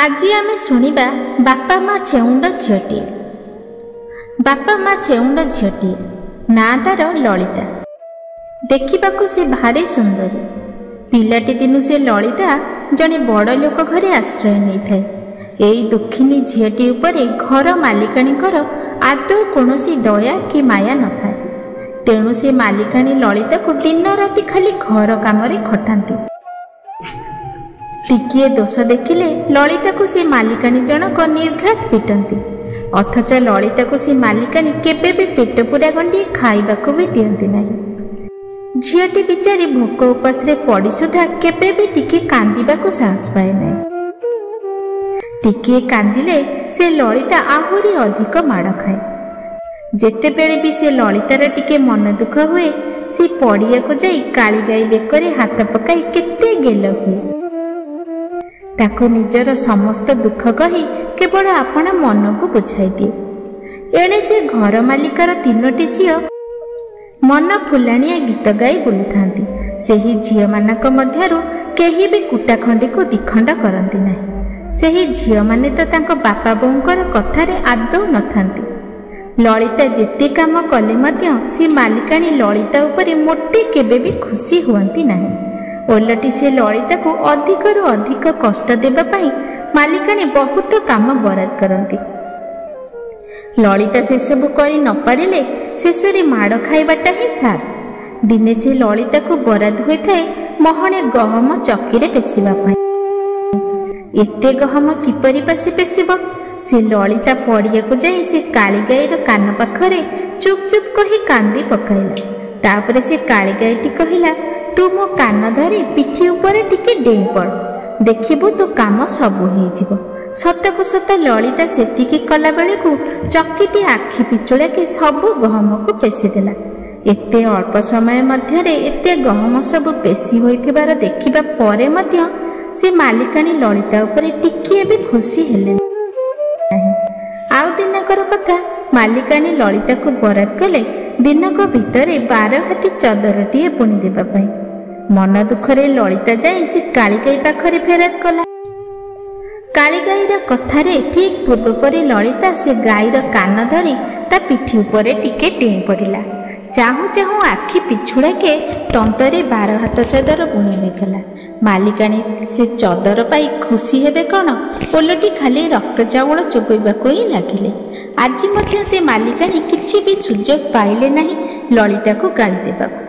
আজি आमे शुणिबा बापा माँ छेउंड झीटी। बापा माँ छेउंड झीटी ना तार ललिता। देखिबाकू से भारी सुंदरी। पिलाटी दिनु से ललिता जने बड़ लोक घरे आश्रय नहीं थाए। एई दुखिनी झीटी उपरे घर मालिकाणीकर आदौ कौनसी दया कि माया न थाए। तेणु से मालिकाणी ललिता को दिन राति खाली घर कामरे खटांती। टिकिए दोष देखिले ललिता को से मालिकाणी जनक निर्घात पिटंती। अथच ललिता को से मालिकाणी केबे भी पेट पूरा गंडी खाइबाकू भी दियंती नहीं। झीटी बिचारी भोक उपास रे पड़ी सुधा केबे भी टिके कांदिबाकू साहस पाए नहीं। टिके कांदिले से ललिता आहुरी अधिक माड़ खाए। जेतेबेले भी से ललितार टिके मन दुख हुए से पड़िया को जाई काली गाई बेकरे हाथ पकाई केते गेल हुए। ताको निजर समस्त दुख कही केवल आपण मन को बुझाई दिए। एणे से घर मालिकार तीनोटी झील मन फुलाणिया गीत गाई बुलुथांती। सेही झील मानक मध्यरु केही भी कुटा खंडी को दिखंड करंती नाही। सेही झील माने तो तांको बापा बोंकर कथारे आदौ नथांती। ललिता जेते काम कले मध्य से मालिकाणी ललिता उपरे मोटे केबे भी खुशी हुअंती नाही। ओलटी से ललिता को अधिकरु अधिक कष्ट देबा पाई मालिकाणी बहुत काम बराद करंती। ललिता से सब करी न पारिले शेषरे माड़ खाइबाटा ही सार। दिने से ललिता को बराद होई थाए महणे गहम चक्कीरे पेसिबा पाई। एते गहम किपरि पासे पेसिब? से ललिता पड़िया को जाई से काली गाईर कान पाखरे चुप चुप कही कांदी पकाइला। तापरे से काली गाईटी कहिला, तू मो कान धरी पिठी ऊपर टिके डेई पड़, देखिबु तो काम सबु हो जिवो। सतकु सत ललिता सेतिकी कला बेले को चक्कीटी आखि पिछुळे के सबु गहम को पेसी देला। एते अल्प समय मध्यरे एते गहम सबु पेसी होइथिबार देखिबा परे मध्य से मालिकाणी ललिता उपरे टिकिए भी खुशी हेले। आउ दिनकर कथा मालिकाणी ललिता को बराद कले दिनक भितरे 12 हाथी चदरटीए बुणी देबा पाई। मन दुखरे ललिता जाई से कालीगाई पाखरे फेराद कला। कालीगाईर कथारे ठीक पूर्व परी ललिता से गाईर कान धरी ता पिठी उपरे टिके डेई पड़िला। चाहू चाहू आखि पिछुड़ा के तंतरे 12 हाथ चदर बुणी होइगला। मालिकाणी से चदर पाई खुशी हेबे कौन, ओलटी खाली रक्त चाउल चोबैबाकू ही लागिले। आज मध्य से मालिकाणी किछि भी सुजोग पाइले नहीं ललिता को गाली देबाकू।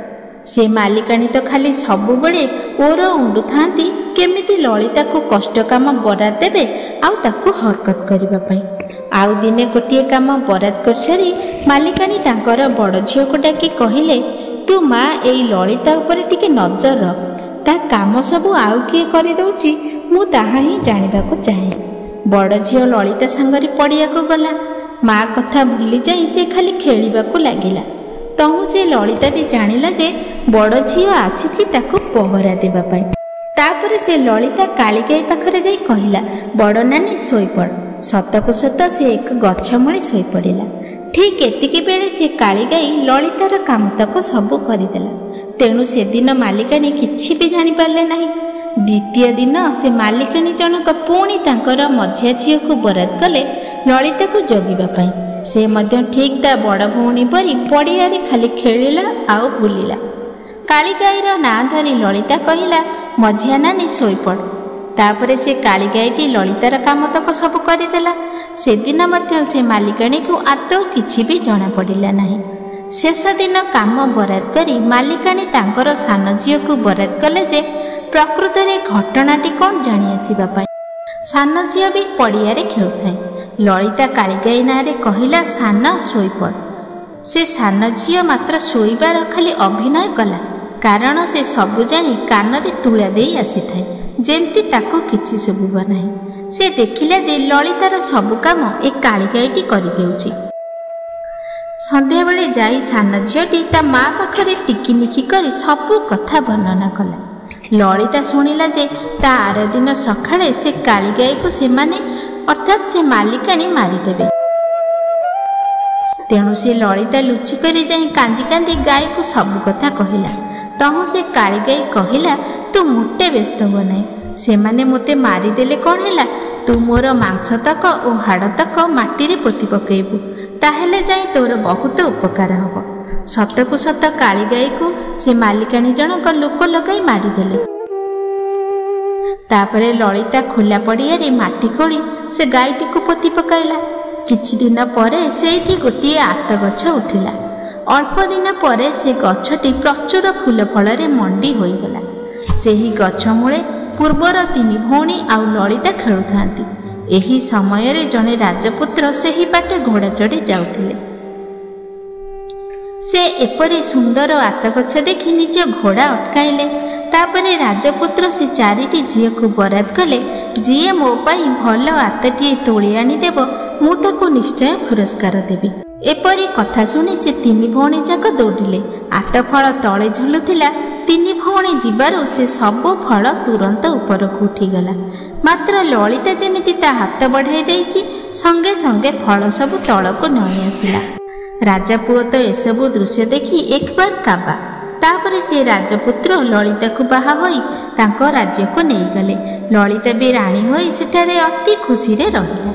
से मालिकाणी तो खाली सबु बेले ओर उंडु थांती केमिति ललिता को कष्ट काम बराद देबे आउ ताकू हरकत करिबा पई। आउ दिने गोटिए काम बराद कर सारी मालिकाणी तांकर बड़ झियो को डाकी कहिले, तू माँ एई ललिता ऊपर टिके नजर रख, ता काम सबु आउ किए करि दउची मु ताहा ही जानिबाकू चाहे। बड़ झियो ललिता सांगरे पड़िया को गला। माँ कथा भूली जाई से खाली खेलिबाकू लागिला। तहु से ललिता भी जानिला जे बड़ झियो आसीची ताकू पहरा देबा पाई। तापरे से ललिता कालीगाई पाखरे जाई कहिला, बड़ नानी सोई पड़। सतकु सत से एक गछ मुळे सोई पड़िला। ठीक एतिकी बेले से कालीगाई ललितार काम तक सबु करिदेला। तेणु से दिन मालिकाणी किछि भी जानि पारले नाही। द्वितीय दिन से मालिकाणी जनक पुणी तांकर मझिया झियो को बराद कले ललिता को जगिबा पाई। से मध्य ठीक ता बड़ भौणी परी पड़िया रे खाली खेलिला आउ बुलिला। कालीगाईर ना धरी ललिता कहिला, मझिया नानी सोई पड़। तापरे से कालीगाईटी ललितार काम तक सब करिदेला। से दिन मध्य से मालिकाणी को आदौ किछि भी जଣା पड़िला नाही। शेष दिन काम बराद करी मालिकाणी तांकर सान झियो को बराद कले जे प्रकृत रे घटनाटी कौन जानी आसीबा पाई। सान झियो भी पड़िया रे खेलुथाए। ललिता कालीगाई नारे कहिला, सान सोई पड़। से सान झियो मात्र सोईबार खाली अभिनय कला, कारण से सबु जानी कान रे तुला देई आसी थाए जेमती ताको किछि सुबिबा नाही। से देखिला जे ललितार सबु काम ए कालीगाईटी करि देउची। संध्या बेले जाई सान झियोटी ता माँ पाखरे टिकिनिखि करी सबु कथा वर्णना कला। ललिता शुणिला जे ता आर दिन सकाळे से कालीगाई को सेमाने अर्थात से मालिकाणी मारिदेबे। तेणु से ललिता लुचि करी जाई कांदी कांदी गाई को सबु कथा कहिला। तहु से कालीगाई कहिला, तू मोटे व्यस्त हो नाही, सेमाने मोते मारिदेले कौन हैला, ତୁ ମୋର ମାଂସ ତକ ଓ ହାଡ଼ ତକ ମାଟିରେ ପୋତି ପକାଇବୁ, ତାହେଲେ ଯାଇ ତୋର ବହୁତ ଉପକାର ହେବ। ସତକୁ ସତ କାଳିଗାଈକୁ ସେ ମାଲିକାଣୀ ଜଣକ ଲୋକ ଲଗାଇ ମାରିଦେଲେ। ତାପରେ ଲଳିତା ଖୋଲା ପଡ଼ିଆରେ ମାଟି ଖୋଳି ସେ ଗାଈଟିକୁ ପୋତି ପକାଇଲା। କିଛି ଦିନ ପରେ ସେଇଠି ଗୋଟିଏ ଆତ ଗଛ ଉଠିଲା। ଅଳ୍ପ ଦିନ ପରେ ସେ ଗଛଟି ପ୍ରଚୁର ଫୁଲ ଫଳରେ ମଣ୍ଡି ହୋଇଗଲା। ସେହି ଗଛ ମୂଳେ ପୂର୍ବର ତିନି ଭଉଣୀ ଆଉ ଲଳିତା ଖେଳୁଥାନ୍ତି। ଏହି ସମୟରେ ଜଣେ ରାଜପୁତ୍ର ସେହି ବାଟେ ଘୋଡ଼ା ଚଢ଼ି ଯାଉଥିଲେ। ସେ ଏପରି ସୁନ୍ଦର ଆତ ଗଛ ଦେଖି ନିଜ ଘୋଡ଼ା ଅଟକାଇଲେ। ତାପରେ ରାଜପୁତ୍ର ସେ ଚାରିଟି ଝିଅକୁ ବରାଦ କଲେ, ଯିଏ ମୋ ପାଇଁ ଭଲ ଆତଟିଏ ତୋଳି ଆଣିଦେବ ମୁଁ ତାକୁ ନିଶ୍ଚୟ ପୁରସ୍କାର ଦେବି। ଏପରି କଥା ଶୁଣି ସେ ତିନି ଭଉଣୀ ଯାକ ଦୌଡ଼ିଲେ। ଆତ ଫଳ ତଳେ ଝୁଲୁଥିଲା। ତିନି ଭଉଣୀ ଯିବାରୁ ସେ ସବୁ ଫଳ ତୁରନ୍ତ ଉପରକୁ ଉଠିଗଲା। ମାତ୍ର ଲଳିତା ଯେମିତି ତା ହାତ ବଢ଼ାଇ ଦେଇଛି, ସଙ୍ଗେ ସଙ୍ଗେ ଫଳ ସବୁ ତଳକୁ ନଇଁ ଆସିଲା। ରାଜାପୁଅ ତ ଏସବୁ ଦୃଶ୍ୟ ଦେଖି ଏକବାର କାବା। ତାପରେ ସେ ରାଜପୁତ୍ର ଲଳିତାକୁ ବାହା ହୋଇ ତାଙ୍କ ରାଜ୍ୟକୁ ନେଇଗଲେ। ଲଳିତା ବି ରାଣୀ ହୋଇ ସେଠାରେ ଅତି ଖୁସିରେ ରହିଲା।